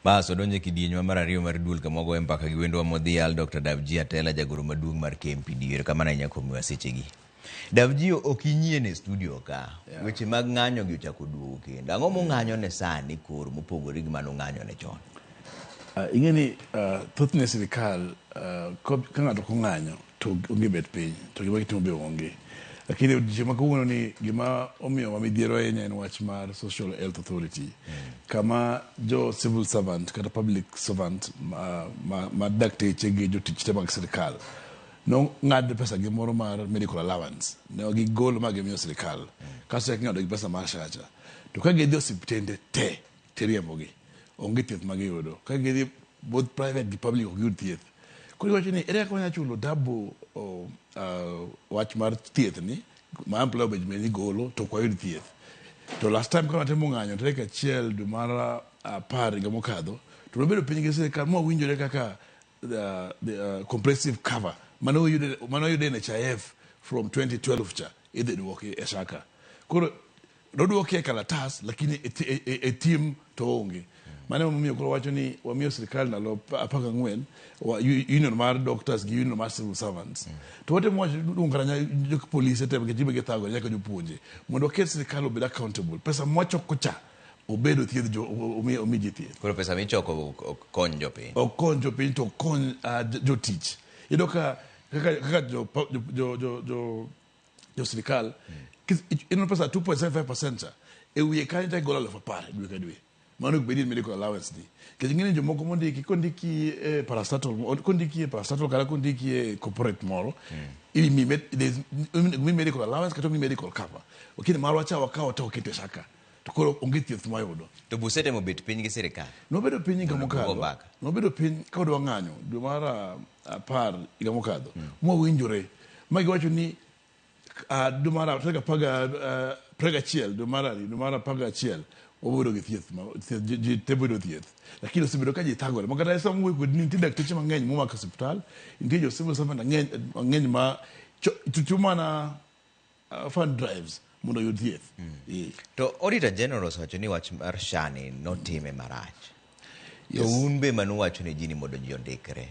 Baso donje kidieny mar ariyo mar duol kamogo empaka gi wendo modhial Dr. Davji Atella jagoro maduong' mar KMPDU kamana nyako miwa sechegi. Davji okinyie ne studio ka. Weche mag ng'anyo gi ochako duogo kendo. Ang'o mo ng'anyo ne sani kor mopogore gi mano ng'anyo ne chon? Ingeni thothne sirikal ka ng'ato ko ng'anyo to onge bet piny to gima gitimo be onge. Lakini odiochieng' ma kawuono ni gima omiyo wa midhiero ahinya en wach mar Social Health Authority. Kama jo civil servant kata public servant ma dakteche gi jotich te mag sirikal no ng'ad pesa gi moro mar medical allowance. Ne gigolo ma gimiyo sirikal. Kaso ng'ado gi pesa mar shacha. To ka gidhi osiptende te riembogi. Onge thieth ma giyudo. Ka gidhi both private gi public ok yud thieth. Kuri wacho ni ere kaka chulo double wach mar thieth ni ma ampla obejme ni golo to kwa yud thieth. To last time kama temo ng'anyo tarik 1 dwe mar 10 higa mokadho to nobedo piny gi sirikal ma winjore kaka the comprehensive cover mano yude NHIF from 2012 cha idhi duoke e shaka. Koro noduoke e kalatas lakini e team to onge. Mane mamiyo koro wacho ni wamiyo sirikal ndalo 14 union mar doctors gi union mar civil servants. To wote mwacho dungaranya jok police te ke tibe gethago nyaka jopuonje mondo ket sirikal obed accountable. Pesa mwachoko cha obedo thieth jo omiji thieth. Koro pesa michoko kony jopiny. Okony jopiny to kony jotich. Yudo ka jo sirikal ino pesa 2.75% e wiye kanyo gola 10,000 dwe ka dwe. Mano gbedi medical allowance di. Kaya ngine jo moko mondiki kondiki parastatal kala kondiki corporate moro. Ili mi medical allowance kato mi medical cover. Okini marwa cha wakao ta okete shaka. Tukoro onge thieth mayudo. To busete mo bet piny gi sirikal. Nobedo piny higa mokadho. Nobedo piny ka odwa ng'anyo dwe mar 10 higa mokadho. Mwawinjore. Ma giwacho ni dwe mar 11 obodo gi thieth ji tebodo thieth lakini osebedo ka ji thagore makata esa mwe kod ni tindak teche mang'eny momako hospital intie jo civil servant ng'eny ma chuma na fund drives mondo yud thieth. To Auditor General wacho ni wach mar shani notime marach. To un be manu wacho ni jini mondo ji ondikre.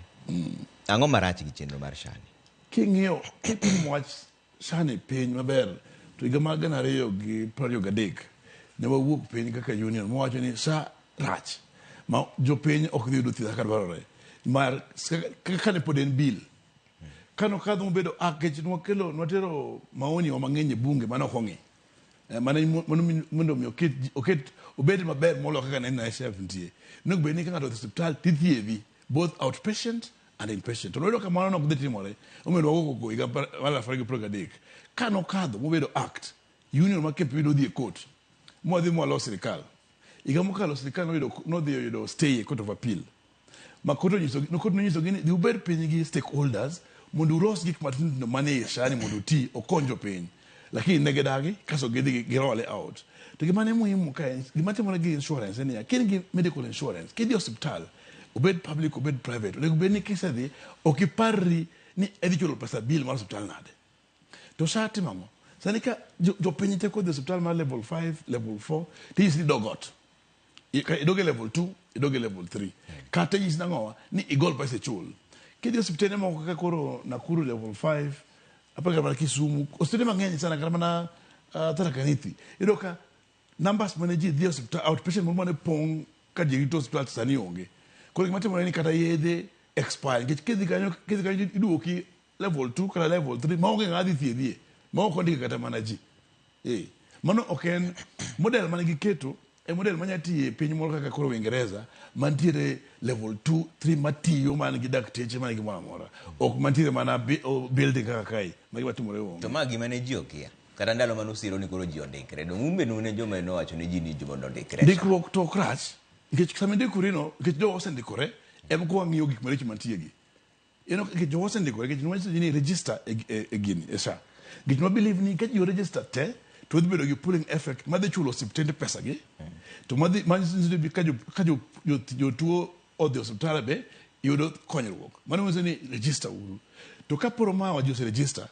Ang'o marach gi chenro mar shani? King'iyo kitimo wach shani piny maber to higa mar 2023 ne wawuok piny kaka union mwacho ni sa rach ma jopiny ok dhi yudo thieth kaka dwarore mar kaka ne pod en bill kano kadho mobedo akech nwatero maoni wa mang'eny e bunge mano ok ong'i mondo mi oket obed maber molo kaka ne NHIF nitie nok bed ni ka ng'ato odhi osiptal tithiedhi both outpatient and inpatient to noyudo ka mano ok dhi timore omedo wagogo higa mar 2023 kano kadho mobedo act union ma KMPDU dhi e court mwadhi mwalo sirikal. Iga mokalo sirikal nodhi yudo stay court of appeal. Ma court nonyiso gini di ubed piny gi stakeholders mondo ulos gik matindo mane shani mondo ti okonjo piny. Lakini ne gedagi kaso gidhi girole out. To gima ne muhimu ka gima timore gi insurance ni kini gi medical insurance kidi hospital obed public obed private le ubed ni kisedhi okiparri ni edhi chulo pesa bill mar hospital nade. To shati mamo sani ka jopiny te kod hospital mar level 5, level 4, ti isi dogot. Idoge level 2, idoge level 3. Kata isi nangowa ni igol pa isi chul. Kedi hospital moko kaka koro Nakuru level 5, hapa kama na Kisumu, hospital mang'eny sana kama na Tharaka Nithi. Idoka numbers manage the hospital outpatient mo mane pong ka jirito hospital sani onge. Koro kimate mo ni kata yedhe expire. Kedi kanyo iduoki level 2 kala level 3 maonge ngadi thiedhie. Mao kondi kata manaji. Mano oken model manigi keto e model manyati e piny moro kaka koro Uingereza mantiere level 2 3 matiyo manigi dakteche manigi mora ok mantiere mana building kaka kai magi watimore wongo. To magi mane ji okia kata ndalo mano siro ni koro ji ondikre do umbe nune joma no wacho ni ji ni joma ondikre. Dikruok to krach nikech sama ndikurino nikech jo osendikore em ko ng'iyo gik maricho mantiegi. Nikech jo osendikore nikech nwacho ni register e gini esa. Git no believe ni get you register te to bedo gi pulling effect ma de chulo siptende pesa gi to ma de bi ka jo tuo o de hospital be yudo konyruok mano meso ni register uru to ka poro ma wa jo se register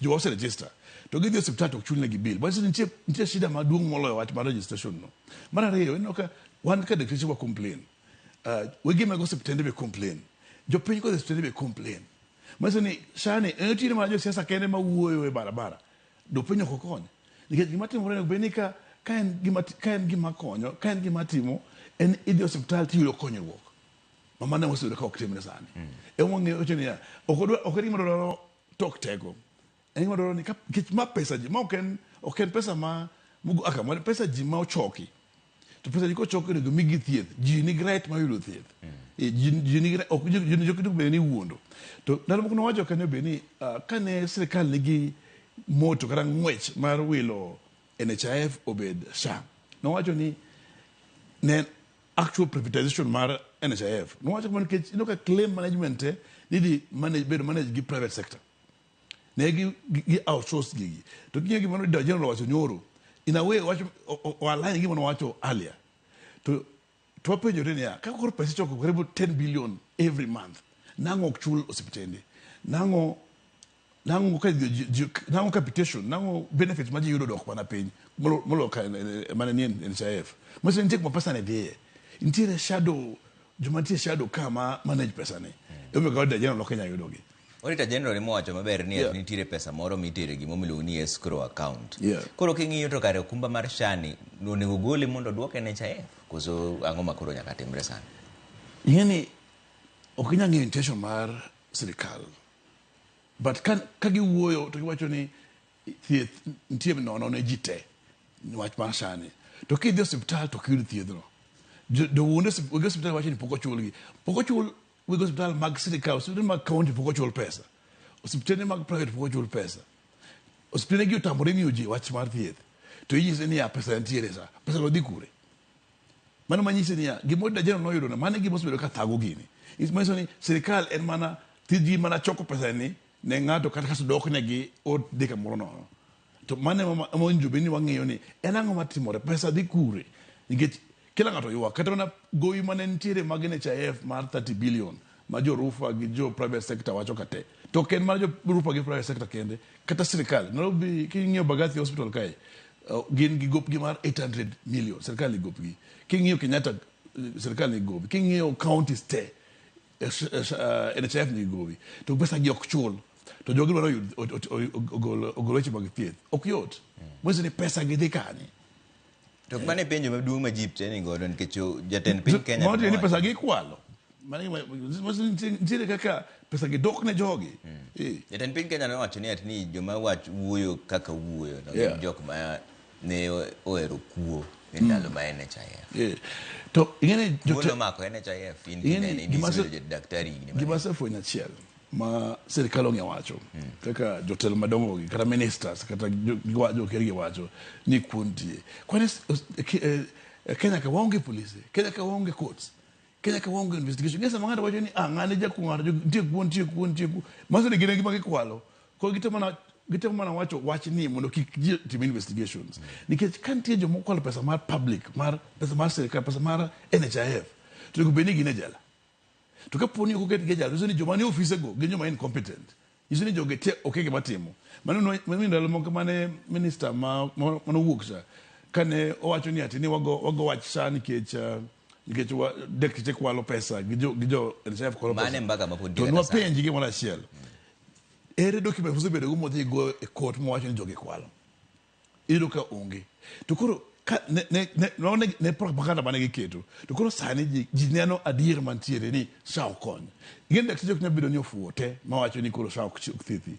jo se register to gi hospital to chulne gi bill but nitie shida maduong' moloyo wach mar registration no mara reyo ino ka wan ka de wa complain we give me go septende be complain jo piny ko septende be complain maso ni shani enti ma jo siasa kende ma wuoyo e barabara do piny ko konyo nikech gima timore be ni ka en gima konyo ka en gima timo en idhi hospital ti yudo konyruok mama ne osudo ka ok timne sani e wonge ocheni ya okori modoro tok tego en modoro ni ka kich ma pesa ji ma ok en pesa ma mugo aka ma pesa ji ma ochoki to pesa ji ko choki ne migi thieth ji ni right ma yudo thieth ji ni ok ji jokidu be ni wuondo to ndalo moko wacho kanyo be ni kane sirikal nigi moto kata ngwech mar wilo NHIF obed SHA no wacho ni ne actual privatization mar NHIF no wacho man ke ka claim management didi manage gi private sector ne gi outsource gi to gi mano da general wacho nyoro in a way wacho align gi mano wacho earlier to penjo ni ya ka kor pesa choko karibu 10 billion every month nango chul osiptende nango capitation nango benefits maji yudo dok pana piny molo ka mananien NHIF mose ntek mo pesa ne die intire shadow jumantie shadow kama manage pesa ne ebe ka da general Kenya yudo gi Orita general mo wacho maber ni nitire pesa moro mitere gi momiluongo ni escrow account koro king'iyo to kare okumba mar shani onego gole mondo duoke NHIF koso ang'o makoro nyaka timre sana yani okinya ng'eyo intention mar sirikal but ka giwuoyo to giwacho ni thieth nitie nono ne ji te wach mar shani to kidhi hospital to kiyud thiethno do wunde hospital wacho ni pok ochul we hospital mag sirikal hospital mag county pok ochul pesa hospital mag private pok ochul pesa hospital gi utambore miyo ji wach mar thieth to inyise ni pesa nitiere sa pesa lo dhi kure mano manyise ni gimo da jeno noyudo na mane gimo bedo ka thago gini ismeso ni sirikal en mana tiji mana choko pesa ni ne ngato kata kaso dok ne gi od dika moro no to mane mo njube ni wang'eyo ni en ang'o matimore pesa dhi kure nikech kila ngato yuwa kata na goyi mane nitiere mag NHIF mar 30 billion ma jo rufa gi jo private sector wacho kate to ken mar jo rufa gi private sector kende kata sirikal Nairobi king'iyo Bagathi hospital kai gin gi gop gi mar 800 million sirikal ni gop gi king'iyo Kenyatta sirikal ni gobi king'iyo counties te NHIF ni gobi to pesa gi ok chul to jogi baro ogolochi mag thieth ok yot mwezi ni pesa gi dhi kanye to mane penjo maduong' ma jip teni godo nikech jatend piny Kenya mo ni pesa gi kwalo mane nitiere kaka pesa gi dok ne jogi jatend piny Kenya nowacho ni atni joma wach wuoyo kaka wuoyo jok ma ne ohero kuo e ndalo ma NHIF to ingene jono mako NHIF in daktari gima sefwenyo achiel ma sirikal ong'e wacho kaka jotelo madongo gi kata ministers kata joker gi wacho ni kuntie kwani Kenya ka waonge polisi Kenya ka waonge courts Kenya ka waonge investigation ngesa mang'ato wacho ni ng'ane ja kung'ato tie kuon maso ni gine gima gikwalo ko gitemo mana wacho wach ni mondo kik tim investigations nikech kantie jomo kwalo pesa mar public mar pesa mar sirikal pesa mar NHIF to go beni gine jala to ka poni ko get jala so ni joma ni office go gin joma incompetent isini joge te okege matimo mano ndalo moko mane minister mano wuok sa kane owacho ni ati ni wago wach sa nikech dekte kwalo pesa gijo NHIF kwalo pesa mane mbaga mapodi to no penji gi mona chiel ere document fuso bedo go modhi go e court mo wacho ni joge kwalo ido ka onge to koro ne propaganda mane giketo to koro sani ji neno adier mantiere ni SHA okony gin dakteche ok nyabedo ni ofuo te ma wacho ni koro SHA ok thithi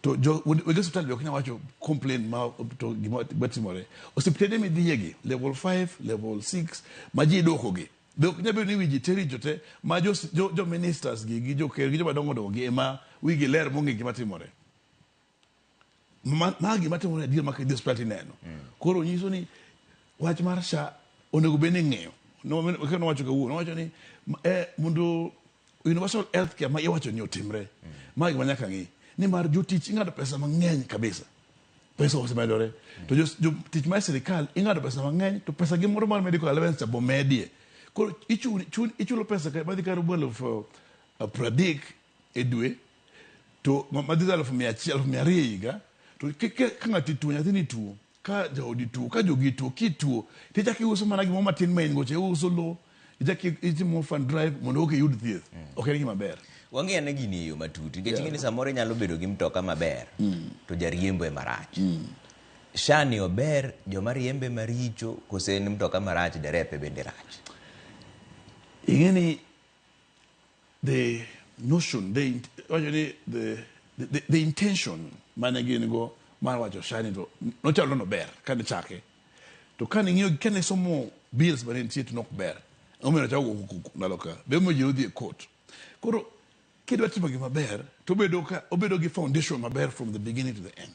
to wege hospital ok nyawacho complain ma to gima timore osiptende midhiyegi level 5 level 6 ma ji doko gi dok nyabedo ni wiji teri jote ma jo ministers gi jo ker gi jo madongo gi ema wigi ler monge gima timore magi matimore adier ma kedhi hospital neno koro nyiso ni wach mar SHA onego bene ng'eyo no wacho ka wuo wacho ni mondo universal health care ma iwacho ni otimre magi manyaka ng'i ni mar jotich ing'ado pesa mang'eny kabisa pesa osemedore to jotich mar sirikal ing'ado pesa mang'eny to pesa gi moro mar medical allowance bo medie koro ichulo pesa ka madhi kar bwelo for pradik e dwe to madhi 100,200 higa to ka ng'ati tuo nyathini tuo ka jaodi tuo ka jogi tuo kituo tichaki uso mana gimo matin main goche uso lo itimo fund drive mondo oke yud thieth ok en gima ber. Wang'e ne gini yo matut nikech ing'e ni samoro nyalo bedo gi mtoka maber to jariembo e marach. Shani ober joma riembe maricho kose ni mtoka marach derepe bende rach. Ing'e ni the notion the intention mane gin go mar wacho Shani to nochalo no ber kane chake to kane ng'iyo kane somo bills mane nitie to nok ber omiyo chago ndalo ka be mo jiro dhi e court. Koro kidwa timo gima ber to obedo gi foundation maber from the beginning to the end.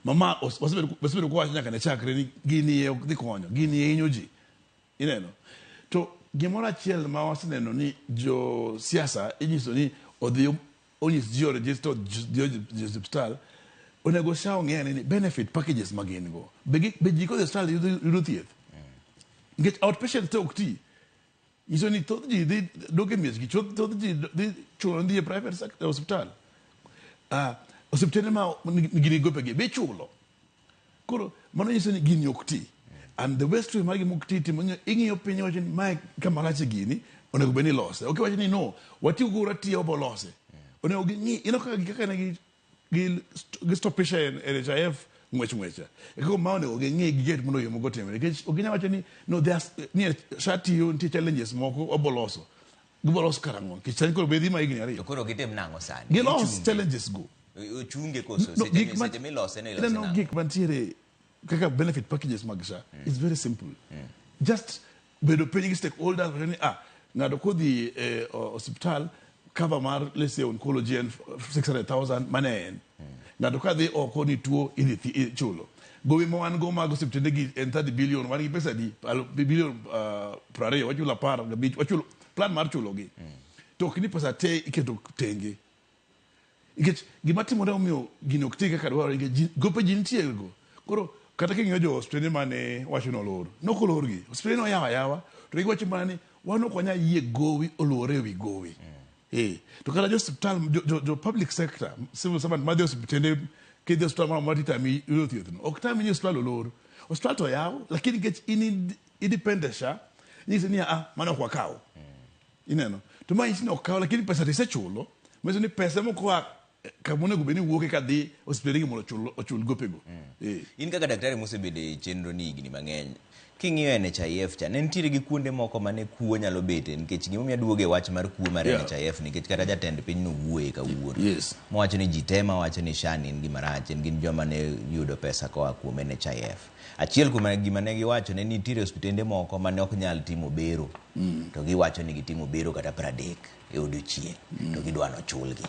Mama osebedo kwa nyaka ne chakre ni gini ok dhi konyo gini hinyo ji ineno to gimoro achiel ma waseneno ni jo siasa inyiso ni odhi onyis ji register ji hospital onego shaw ng'ene ni benefit packages magin go be ji ko hospital yudo thieth get outpatient to okti iso ni thoth ji dhi doge mies gi thoth ji dhi chulo ndi e private sector hospital hospitali ma gini gope gi be chulo. Koro mano nyiso ni gini okti and the best way magi mukti timo ing'iyo piny wacho ni mae kama rach gini onego beni lose ok wacho ni no watiyo go ratiyo bo lose onego gi ino kaka ne gi stopisha NHIF ngwecha eko ma onego gi get mondo yo mogo temo nikech oginya wacho ni no there's ni shati yo ntie challenges moko oboloso giboloso karango kichani koro bedhi ma igni ariyo koro gitem nango sani gilos challenges go chunge koso seche mi lose ne lose no gik mantiere kaka benefit packages magsha it's very simple just bedo paying stakeholders ni ngado kodhi hospital cover mar let's say oncology and 600,000 manen ngado kadhi oko ni tuo idhi chulo gowi mo an go mag hospital gi en 30 billion wan gi pesa di billion prare wachulo par gabich wachulo plan mar chulo gi to kini pesa te iketo tenge ikech gima timore omiyo gino ktika kadwaro gope ji nitie go koro kata king'yo jo hospital mane wacho no lor nokolor gi hospital no yawa to giwacho mani wano konya yie gowi olore wi gowi to kala jo hospital jo public sector civil servant ma jo hospital ke jo hospital ma tita mi thieth no ok tami ni hospital olor hospital to yawo lakini kech independent ni ni mano kwa kao ineno to ma isino kao lakini pesa risechulo meso ni pesa mo kwa kamone gubeni wuoke kadhi hospitali mondo ochul gopego in kaka daktari mosebede chenro ni igni mang'eny king'iyo NHIF cha ne nitiere gi kuonde moko mane kuo nyalo bete nikech gimomiyo duoge wach mar kuo mar NHIF nikech kata jatend piny no wuoye kawuono mowacho ni ji tema wacho ni Shani en gima rach gin joma ne yudo pesa koa kuom NHIF. Achiel kuom gima ne giwacho ne nitiere hospitende moko mane ok nyal timo bero to giwacho ni gitimo bero kata 30 e odiochieng' to gidwa no chulgi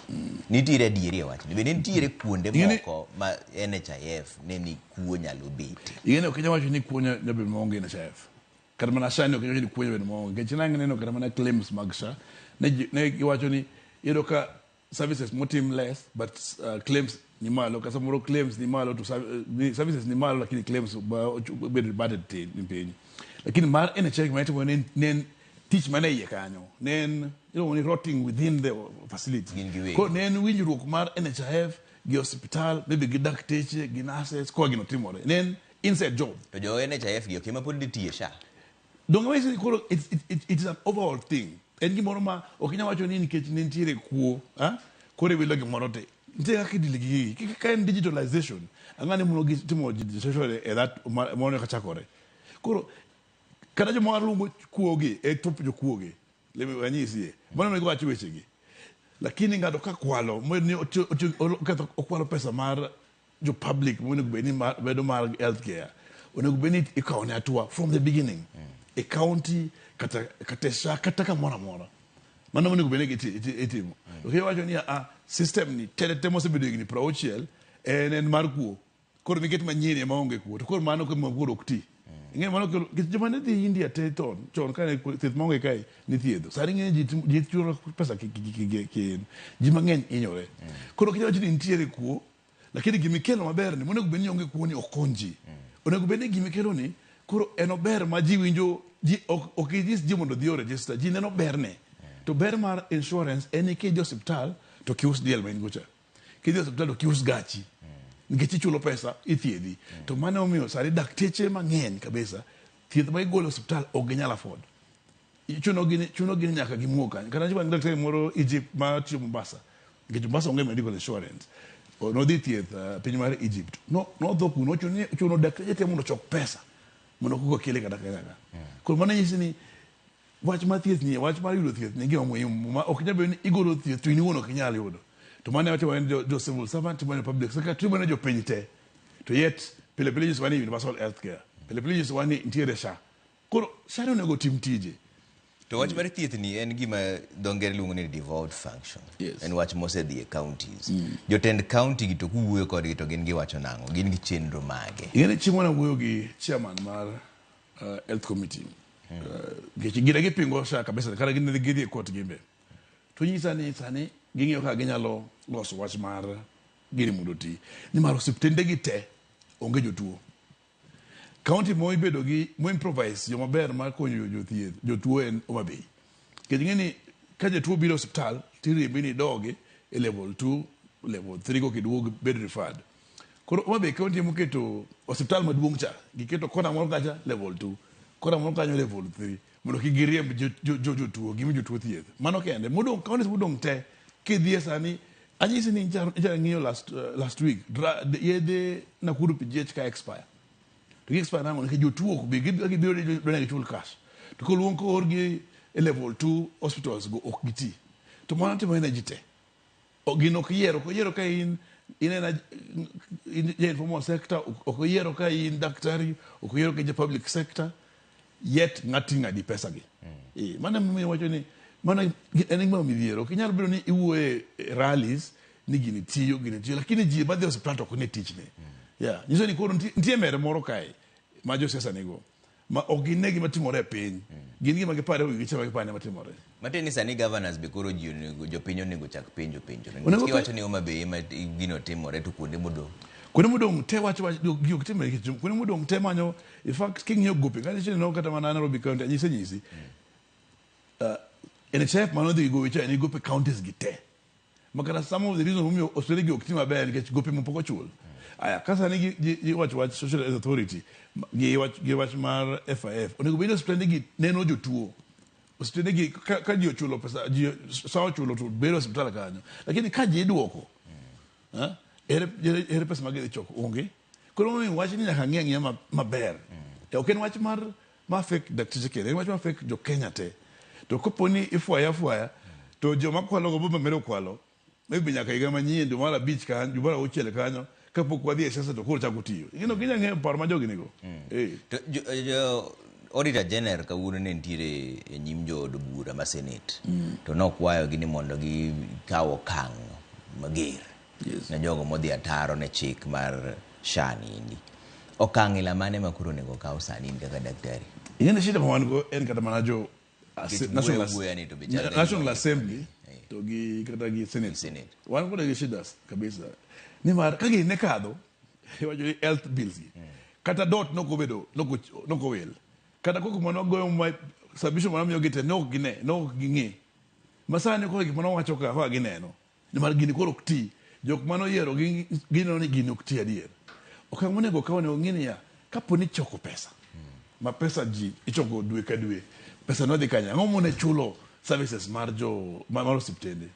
nitiere adieri wach ni bende nitiere kuonde moko ma NHIF ne ni kuo nyalo bete igene ok wacho ni kuo nyalo bedo maonge NHIF kata mana Shani ok wacho ni kuo nyalo bedo maonge nikech nang'e kata mana claims mag SHA ne giwacho ni iyudo ka services motim less but claims ni malo kasa moro claims ni malo to services ni malo lakini claims bedo bad ni piny lakini mar NHIF maitimo nen teach mane ye kanyo nen ni rotting within the facility ko nen winjruok mar NHIF gi hospital maybe gi dakteche gi nurses ko gino timore nen inside job to jo NHIF gi okema pod ditie SHA don't know it's an overall thing en gimoro ma okinya wacho ni nikech ne ntiere kuo kore wilo gimoro te ntiere kaka idiligi kaka en digitalization ang'ane mono gi timo digitalization that mono kachakore koro kada jo mar lungo kuoge top jo kuoge lebe wanyisi mono ne gwacho weche gi lakini ngado ka kwalo mo ni okwalo pesa mar jo public mono beni bedo mar healthcare onego beni ikaone atua from the beginning a county kata SHA kata kamora mano monego beni itimo okay wacho ni system ni temo se bedo ni prochiel en mar kuo koro miket manyini maonge kuo to koro mano ko mo kuo okti ing'e mano ke joma ne dhi India te chon kane thieth maonge kai ni thiedho sari ng'e ji chulo pesa ji mang'eny inyore koro kinya wacho ni nitiere kuo lakini gimikelo maber ni monego beni onge kuo ni okonji onego beni gimikelo ni koro eno ber ma ji winjo ji ok ji mondo dhi register ji neno berne to ber mar insurance en ke jo hospital to kius diel ma ingocha ke jo hospital to kius gachi nikech ichulo pesa ithiedhi to mano omiyo sari dakteche mang'eny kabisa thieth ma igolo hospital ok ginyal afford chuno gini nyaka gimuoka kana chiba daktari moro Egypt ma tiyo Mombasa ngi Mombasa onge medical insurance o no dhi Thieth piny mar Egypt no dho kuno chuno daktari te mondo chok pesa mondo kuko kile kata kaka ko mana nyisi ni wach ma thieth ni wach mar yudo thieth ni gima muhimu ma ok nyabe ni igolo thieth to iniwono kinyal yudo to mane wacho wan jo civil servant mane public secretary mane jo piny te to yet pile just wani universal health care pile just wani ntiere sha koro sha no nego tim tije to wach mar thieth ni en gima dongere luongo ni devolved function en wach mose dhi e counties jotend county gi to kuwuoyo kodgi to gin giwacho nang'o gin gi chenro mage ingene chiemo na wuoyo gi chairman mar health committee gira gipingo sha kabisa kara gidhi e court gimbe to nyisa ni sani ging'iyo ka ginyalo loso wach mar gini mondo ti ni mar osiptende gi te onge jotuo county mo ibedo gi mo improvise yo maber mar konyo jothieth jotuo en Homabay ngeni ka jotuo biro hospital tirimbi ni doge e level 2 level 3 ko kiduog bed referred koro Homabay county mo keto hospital maduong' cha giketo kona moro kacha level 2 kona moro kanyo level 3 mondo kigiriemb jotuo gimi jotuo thieth mano kende modong counties modong te kidhie sani anyisi ni ng'iyo last week yedhe Nakuru PGH ka expire to expire na mondo jotuo bi gibiro dona gichul cash to ko luong ko orgi e level 2 hospitals go ok giti to mana timo energy te gino kiero ko yiero ka in ena informal sector ok yiero ka in daktari ok yiero ka public sector yet ngatinga di pesa gi mana mimi wacho ni mana en ngima midhiero kinyal biro ni iwuoye rallies ni gini tiyo lakini ji badhi hospital to ne tich ne nyiso ni koro ntie mere moro kae ma jo siasa nego ma ogine gima timore piny gin gima gipare o gichama gipane matimore mateni sani governors be koro jo piny onego chak penjo ngi wacho ni Homabay ma gino timore to kuonde modong te wacho giok timore kuonde modong te manyo in fact king'iyo gope kani chini no kata mana Nairobi county nyisi NHF mano dhi go wicha ni gope counties gite makana some of the reasons whom Australia giok tima be nikech gope mopoko chul aya kasa ni gi wach social authority gi wach mar FIF onego bedo hospital gi neno jotuo hospital gi ka ji ochulo pesa ji sawa chulo to bedo hospital kanyo lakini ka ji duoko ere pesa mage choko onge koro mo wach ni nyaka ng'e maber ok en wach mar fake certificate en wach mar fake jo Kenya te to koponi ifuaya to joma kwalo go bomba mero kwalo maybe nyaka higa manyien do mara beach kan jubara ochele kanyo kapok wadhi e siasa to koro chako tiyo ingeno ginya ng'e par ma jogi nigo to Auditor General kawuono ne ntiere e nyim jood bura ma Senate to nokwayo gi ni mondo gi kawo okang' mager na jogo modhi ataro ne chik mar shani indi okang' ila mane ma koro nego kawo sani kaka daktari ingene shida ma wan go en kata mana jo National Assembly to gi kata gi Senate wan go gi shida kabisa ni mar kagi ne kadho wajo health bills kata dot no go wel kata koko mono goyo mai submission mono miyo gite no ging'e masani ko gik mono wacho ka ho gineno ni mar gini koro ti jok mano yiero gino ni gino ti adier okang' monego kawo ne ong'ini ya kaponi choko pesa ma pesa ji ichoko dwe ka dwe pesa no dhi kanya ang'o mone chulo services mar osiptende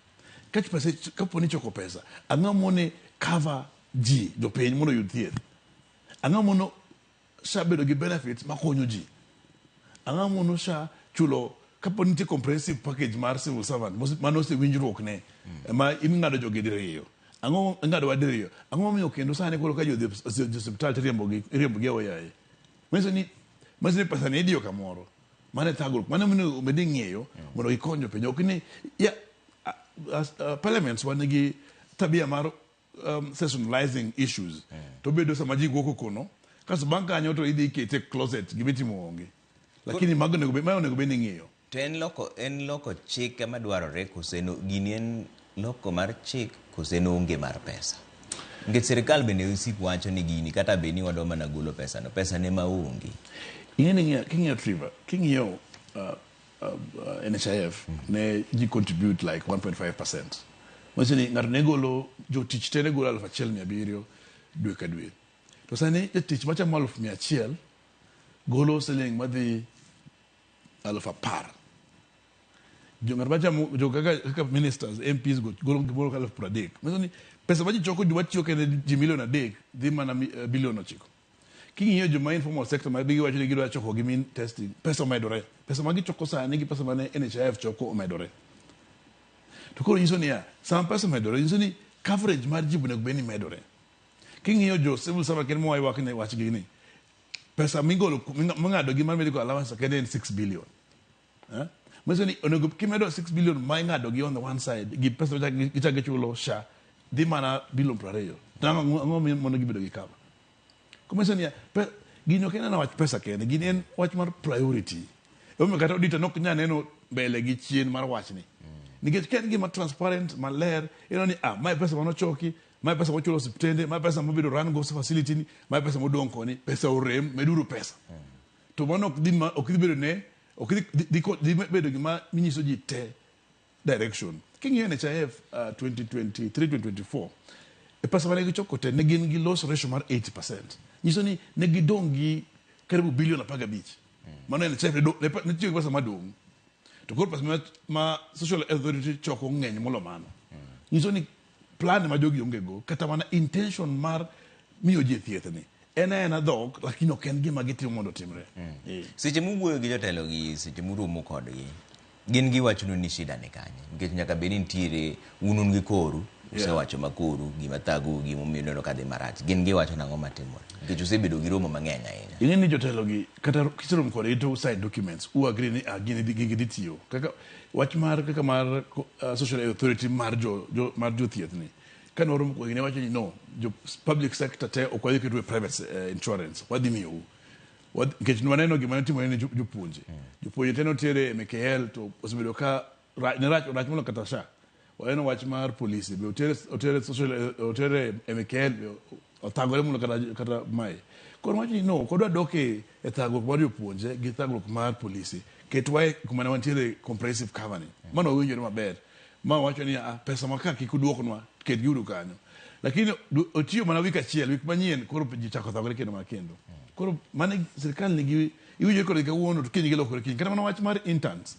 kaponi choko pesa ang'o mone cover ji jopiny mondo yud thieth ang'o mono sha bedo gi benefits makonyo ji ang'o mono sha chulo kaponi nitie comprehensive package mar civil servant mano osewinjruok ne ma ing'ado jogi diriyo ang'o ng'ado wadiriyo ang'o momiyo kendo sani koro ka jodhi osiptal riembo gi oyaye masini pesa ne idiyo kamoro mane thagruok mane mondo obedi ng'eyo mondo gikonyo piny ok ni parliaments wan gi tabia mar sessionalizing issues to bedo sama ji wuok kono kaso bang' kanyo to idhi ikete closet gimitimo onge lakini mago onego bed ni ng'eyo to en loko chik ema dwarore koseno gini en loko mar chik koseno onge mar pesa nikech sirikal bende usik wacho ni gini kata be ni wadwa mana golo pesa ne maonge king'iyo NHIF ne ji contribute like 1.5%. Masini ng'ato ne golo jotich te ne golo 1,700 dwe ka dwe. To sani jotich machamo 100,000 golo siling madhi 10,000 kaka ministers, MPs go kalo pradek. Mesoni pesa maji choko jwa tiyo kene jimilion adek dhi mana bilion ochiko. Kingiyo joma informal sector ma bigi wacho ni gidwa choko gi min testing. Pesa omedore. Pesa magi choko sani gi pesa mane NHIF choko omedore. To koro nyiso ni ya sama pesa omedore nyiso ni coverage mar jibu nego beni medore. Kingiyo jo civil servant ken mo wach ne wach gini. Pesa mingolo mangado gi mar medical allowance kene 6 billion. Mesoni onego kimedo 6 billion ma ngado gi on the one side gi pesa gichage chulo sha di mana billion prareyo. Tango ngo mono gibedo gi cover. Mesoni gino kena na wach pesa kene gini en wach mar priority. Omo kata odita nok nya neno mbele gi chien mar wach ni. Nikech ken gima transparent maler ino ni my pesa mano choki my pesa mochulo siptende my pesa mobedo run go facility ni my pesa modong koni pesa orem meduru pesa. To mano ok bedo ne di bedo gima minyiso ji te direction. King NHIF 2023-2024 e pesa mane gichoko te ne gin gi loss ratio mar 80%. Nyiso ni ne gidong gi karibu bilion 15. Mano NHIF ne tiyo pesa madong. To koro pesa ma social authority choko ng'eny molo mano. Nyiso ni plan ma jogi onge go kata mana intention mar miyo ji thieth ni. Ena dhok lakini ok en gima gitimo mondo timre. Seche muwuoyo gi jotelo gi seche muromo kodgi gin giwachonu ni shida ni kanye nikech nyaka bed ni nitiere unun gi koru usewacho makoru gima thagu gimomiyo neno kadhi marach gin giwacho nang'o matimore nikech usebedo gi romo mang'eny ahinya. Ing'e ni jotelo gi kata kiseromo kodgi to side documents u agree ni gin gigi ditiyo kaka wach mar kaka mar social authority mar jo thieth ni kano romo kodgi ne wacho ni no jo public sector te okwadhi keto private insurance wadhi miyo nikech nwaneno gima netimo ne jopuonje jopuonje teno tiere MKL to osebedo ka ne rach mono kata sha waneno wach mar polisi be otere MKL othagore mono kata mai koro wacho ni no kodwa doke e thagruok mar jopuonje gi thagruok mar polisi ketwae kuma ne wantiere comprehensive cover mano owinjore maber ma wacho ni pesa maka kikuduoknwa ket giudu kanyo lakini otiyo mana wik achiel wik manyien koro ji chako thagore kendo makendo koro mane sirkal nigi iwinjo koro kawuono to kiny gilokore kiny kata mana wach mar interns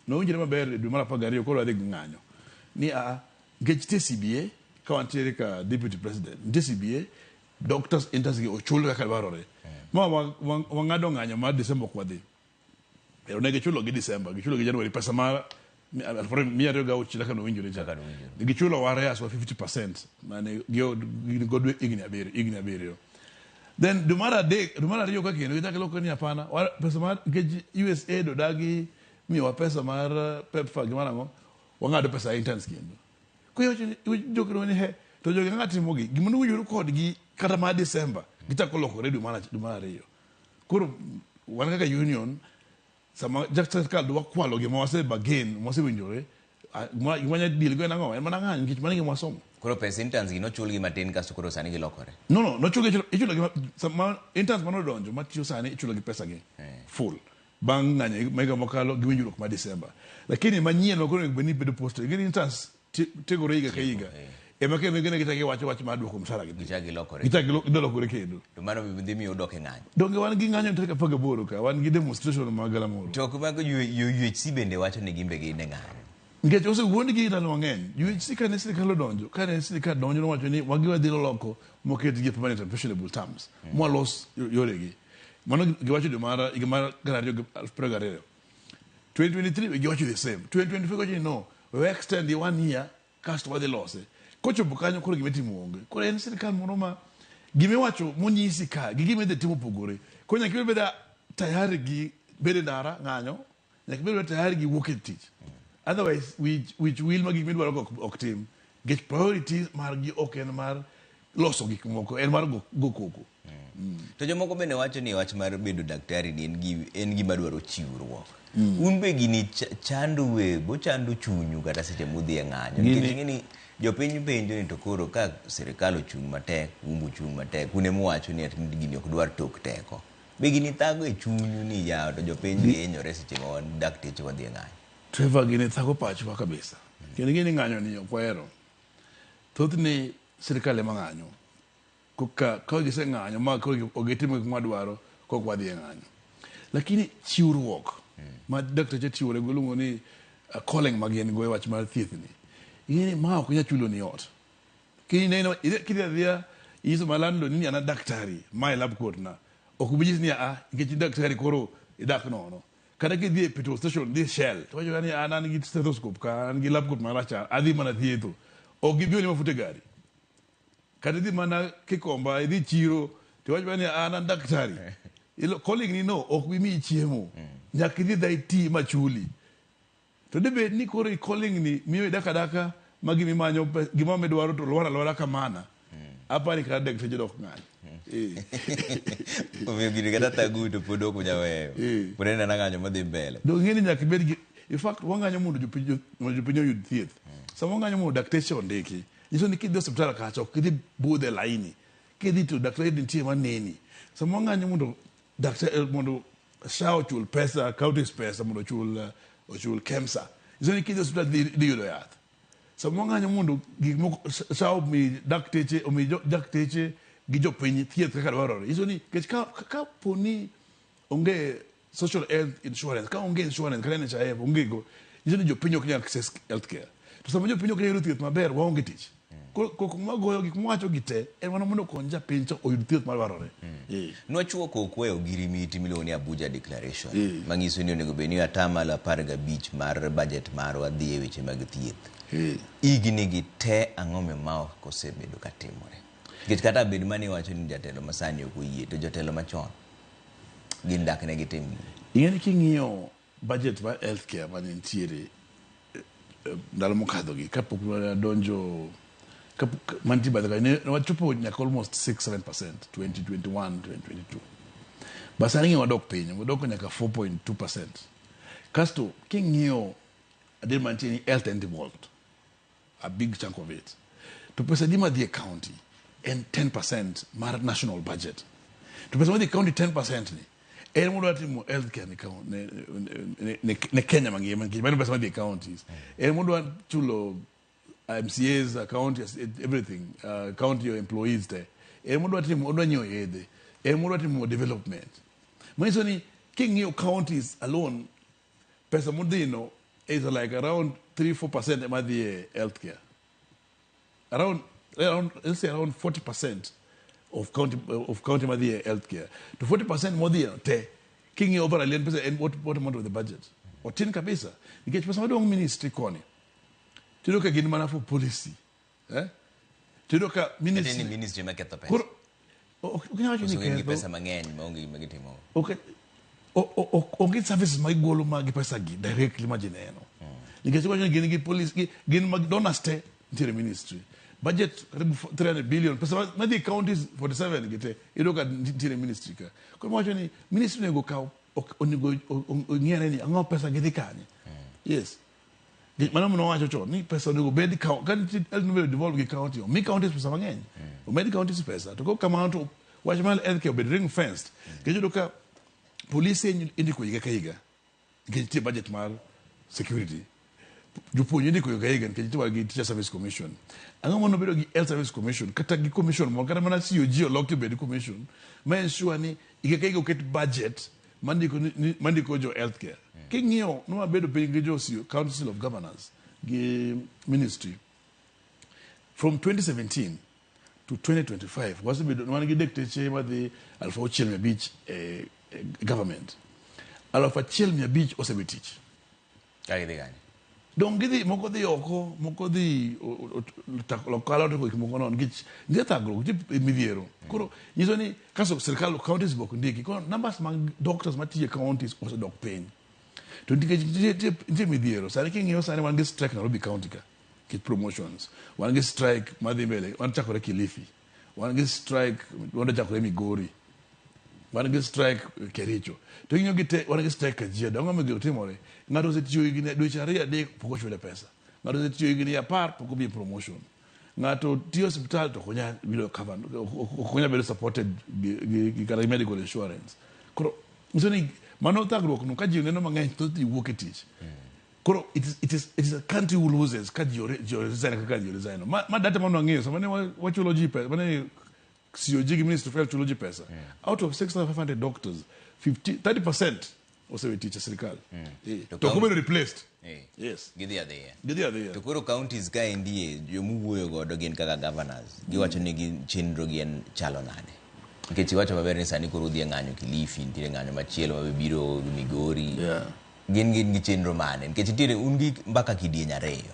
no winjore maber dwe mar 12 koro adhi ng'anyo ni nikech TCBA ka wantiere ka deputy president TCBA doctors interns gi ochul kaka dwarore ma wang'ado ng'anyo mar December kwadhi pero ne gichulo gi December gichulo gi January pesa mar mia rego gauchi laka no winjore chaka gichulo ware aswa 50% mane godwe igni aberio then dumara riyo ka kendo gitaka loko ni hapana pesa mar USA do dagi miwa pesa mar PEPFAR gimana ngo wangado pesa interns kendo ko yo jokro ni he to jogi ngati mogi gimono winjore kod gi kata ma December gitaka loko redo dumara riyo kuro wan kaka union sama justice card wa kwalo gi mose bagen mose winjore gimanya deal go nango en mana ng'any nikech manigi mwasomo koro pesa interns gi no chul gi matin kasto koro sani gilokore no chul gi sama interns mano donjo matiyo sani ichulo gi pesa gi full bang ng'any mega mokalo gi winjruok ma December lakini manyien no koro beni bedo post gi interns tegore higa ka higa ema ke ngene gitake wach ma duoko msara gi gilokore gilokore kendo to mano bende miyo doke ng'any donge wan gi ng'anyo ntaka paga boro ka wan gi demonstration magala moro to kuma ko UHC bende wacho ni gimbe gi ne ng'any nikech ose wuondi gi ndalo mang'eny UHC ka ne sirkal donjo ka ne sirkal donjo no wacho ni wagiwa dhilo loko moket gi permanent and pensionable terms molos yoregi mano giwacho de mara igmar garario progarero 2023 we giwacho the same 2024 wacho no we extend the 1 year cast wa the loss kocho bukanyo koro gimetimo onge koro en sirkal moro ma gimewacho monyisi ka gimede timo pogore konya kibeda tayari gi bede dara ng'anyo nyaka bede tayari gi wuok e tich otherwise which will magi midwaro ok tim get priorities mar gi ok en mar loso gik moko en mar go koko to jomoko bende wacho ni wach mar bedo daktari ni en gima dwaro chiwruok un be gini chandu we bo chandu chunyu kata seche mudhi e ng'anyo nikech ng'eni jopiny penjo ni to koro ka sirikal ochung' matek umbu chung' matek une muwacho ni atindi gini ok dwar tok teko be gini thago e chunyu ni yawo to jopiny hinyore seche ma wan dakteche wadhi e ng'anyo Trevor gini thago pachwa kabisa kendo gini ng'anyo ni okwero thothne sirikal ema ng'anyo ka gise ng'anyo ma ogetimo gik madwaro kok wadhi e ng'anyo lakini chiwruok ma dakteche chiwore goluongo ni calling magien go wach mar thieth ni ingeni ma ok nya chulo ni ot kini neno kidhi adhia iso malando ni ana daktari my lab coat na ok bijis ni ngechi daktari koro idak nono kada kidhi petrol station this shell to wacho ni ana ngi stethoscope ka an gi lab coat maracha adhi mana thietho ok gibio ni mafuta gari kada dhi mana kikomba idhi chiro to wacho ni ana daktari ilo calling ni no ok bi mi chiemo nyakidhi dai ti machuli to debe ni koro calling ni miyo daka magi mi manyo gima medwaro to lora kamana apa ni kada dek dok ngani o mi gidi kada tagu to podo ko jaweyo purena na nganyo madhi mbele do ngeni nyaka bed in fact wanganyo mundu jupinyo yud thieth samo nganyo mundu dakteche ondeki iso ni kidhi hospital ka cho kidhi bude laini kidhi to daktari dintie maneni samo nganyo mundu daktari mundu shao chul pesa counties pesa mundu chul KEMSA iso ni kidhi hospital di yudo yath samo nganyo mundu gikmo shao mi dakteche o mi dakteche gi jopiny thieth kaka dwarore iso ni kech ka poni onge social health insurance ka onge insurance kaka NHIF onge go iso ni jopiny ok nyal access healthcare to sama jopiny ok nyal thieth maber waonge tich koko magoyo gik mwacho gite en wana mondo konja piny to oyud thieth madwarore nwachuo kokweyo girimiti miloni Abuja Declaration mangiso ni onego beni atamalo 15 mar budget marwa dhi e weche mag thieth igni gi te ang'ome ma osebedo katimore nikech kata bed mani wacho ni jatelo masani ok oyie to jotelo machon gin dak ne gitim ing'eni king'iyo budget mar healthcare manitiere ndalo mokadho gi kapok donjo mantie badhe ne wachopo nyaka almost 6-7% 2021 2022 basa ng'e wadok piny wadok nyaka 4.2%. Kasto king'iyo adil mantie ni health and involved a big chunk of it to pesa di madhi county and 10% mar national budget to pesa madhi county 10% ni en modo atimo healthcare ne Kenya mangima ngi bado pesa madhi counties en modo chulo MCAs account everything county your employees there en modo atimo odo nyo yedhe en modo atimo development mwiso ni king your counties alone pesa modino is like around 3-4% madhi healthcare around let's say around 40% of county madhi healthcare to 40% modhi te king over alien pesa and what amount of the budget or tin kabisa nikech pesa madong ministry koni tidoka gin mana for policy tidoka ministry maketho pesa ukinyacho ni ketho pesa mang'eny maonge magitimo okay onge services magigolo magi pesa gi directly majineno nikech wacho gin gi police gin mag donors te ntiere ministry budget karibu 300 billion pesa madhi counties 47 gite idoka ntiere ministry ka kwa wacho ni ministry nego ka onigo ng'ere ni ang'o pesa gidhi kanye yes mana mno wacho cho ni pesa onigo bed kan elno devolve gi county mi counties pesa mang'eny o med counties pesa to ko kama to wacho mal healthcare bed ring fenced kejo doka police indiko yiga kaiga ngetie budget mar security jupo yindi ko yiga ngetie wa gi teacher service commission anga mono bedo gi health service commission kata gi commission mo kata mana COG locked bed commission ma ensure ni yiga kaiga oket budget mandiko jo healthcare kingio no bedo piny jo council of governors gi ministry from 2017 to 2025 was bedo no gi dictate ma the alfa ochel beach government alfa ochel beach osebetich kaide gani donc gidi moko di oko moko di lokalo to moko non gich ndeta gro ti midiero koro nizo ni kaso serikali counties bok ndiki ko numbers mang doctors matiye counties also dok pain to ndike midiero sare kingiyo sare wan strike na Nairobi county ka kit promotions wan strike madhimele wan chakore Kilifi wan strike wan chakore Migori wan strike Kericho to kingiyo gite wan strike Kajiado ngome gitimore ngado setiyo igine dweche ariyo adek poko chule pesa ngado setiyo igine apar poko bi promotion ngato tiyo hospital to konya bilo cover konya bilo supported gi kara medical insurance koro msoni mano tagro no kaji neno mang'eny to di work tich koro it is a country who loses kaji your resign kaka your resign ma data mano ng'eyo so mane wachology pesa mane COG ministry of health chology pesa out of 6,500 doctors 30% osewe tich sirikal. To kubedo replaced. Yes. Gidhi adhiya. Gidhi adhiya. To koro counties ka endie jomuwuoyo godo gin kaka governors. Giwacho ni chenro gi en chalo nade. Nikech iwacho maber ni sani koro udhi ng'anyo Kilifi, nitiere ng'anyo machielo ma biro Migori. Gin gi chenro mane. Nikech nitiere un gi mbaka kidieny ariyo.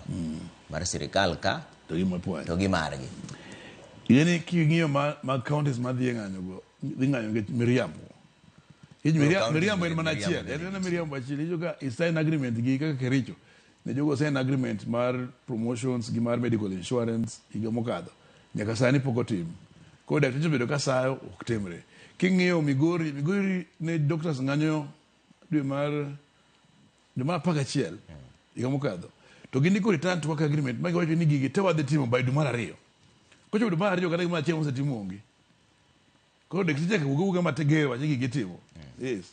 Mar sirikal ka to gi margi. Yeni king'iyo mag counties ma dhi ng'anyo go, dhi ng'anyo gi Miriambo. Miriambo en mana achiel. En Miriambo achiel. Ijoga sign agreement gi kaka Kericho. Ne jogo sign agreement mar promotions gi mar medical insurance higa mokadho. Nyaka sani pok otim. Koro dakteche bedo ka sayo ok timre. King'iyo Migori ne doctors ng'anyo dwe mar 11 higa mokadho. To gindiko return to work agreement ma giwacho ni gigi te wadhi timo by dwe mar 2. Kocho dwe mar 2 kata gima chiemo osetimo onge. Koro dakteche ka wuga mategero wache gigi timo. Yes.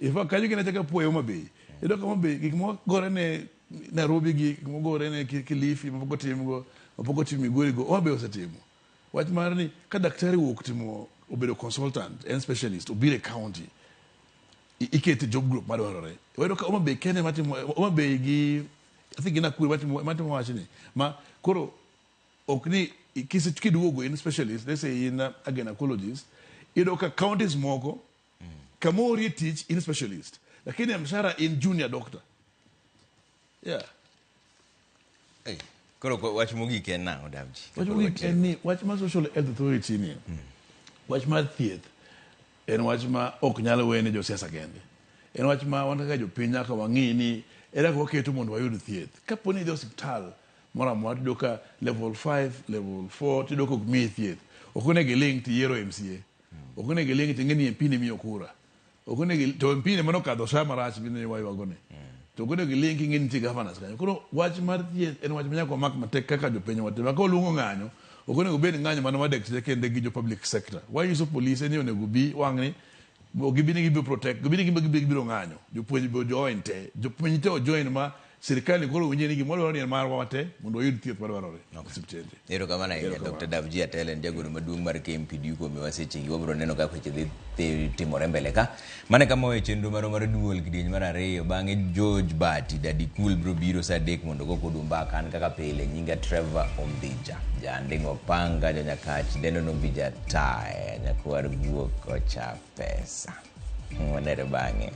Ifa kanyo gina chaka puoyo mabe. Edo kama be gik mo gore ne Nairobi gik mo gore ne Kilifi mapoko timo mapoko timo Migori go obe osetimo. Wach mar ni ka daktari wuok timo obedo consultant and specialist obire county ikete job group madwarore. Wedo ka oma be kene matimo oma be gi I think ina kuri matimo wachini ma koro okni kisi kiduogo in specialist let's say in a gynecologist ido ka counties moko kamori teach in specialist lakini mshahara in junior doctor. Yeah. Hey, koro wach mogik en na Davji. Wach mogik en ni wach ma social health authority ni. Wach ma thieth en wach ma ok nyalo wene jo siasa kende. En wach ma wan kaka jopiny nyaka wang'i ni era ko keto mondo wayud thieth. Kapo ni idhi hospital mora mora tido ka level 5, level 4 tido ko mi thieth. Ok onego link ti yero MCA. Ok onego link ti ng'eni MP ne miyo kura. Ok onego to MP ne mano kadho sama rach bine wagone. To ok onego link ng'eni ti governors kanyo. Koro wach mar thieth en wach ma nyaka mak matek kaka jopiny watema. Ka luongo ng'anyo ok onego bed ng'anyo mano madek kende gi jo public sector. Why use police ni onego bi wang'ni gibini gibi protect gibini gibiro ng'anyo jopuonj bo join te jopuonj te join ma sirikali koro winje ni gimoro ni mar wate mondo oyud thieth madwarore osiptende. Ero kama na Dr. Davji Atella jagoro maduong' mar KMPDU ko mi waseche gi wabro neno kaka weche dhi timore mbele ka mane kama we chenro mar duol kidieny mar 2 bang'e George Bati Daddy Cool bro biro saa 3 mondo go kodumba kan kaka pile nyinga Trevor Ombija jandingo panga janyakach deno Ombija tae nyakwar guok ocha pesa. Wanere bang'e.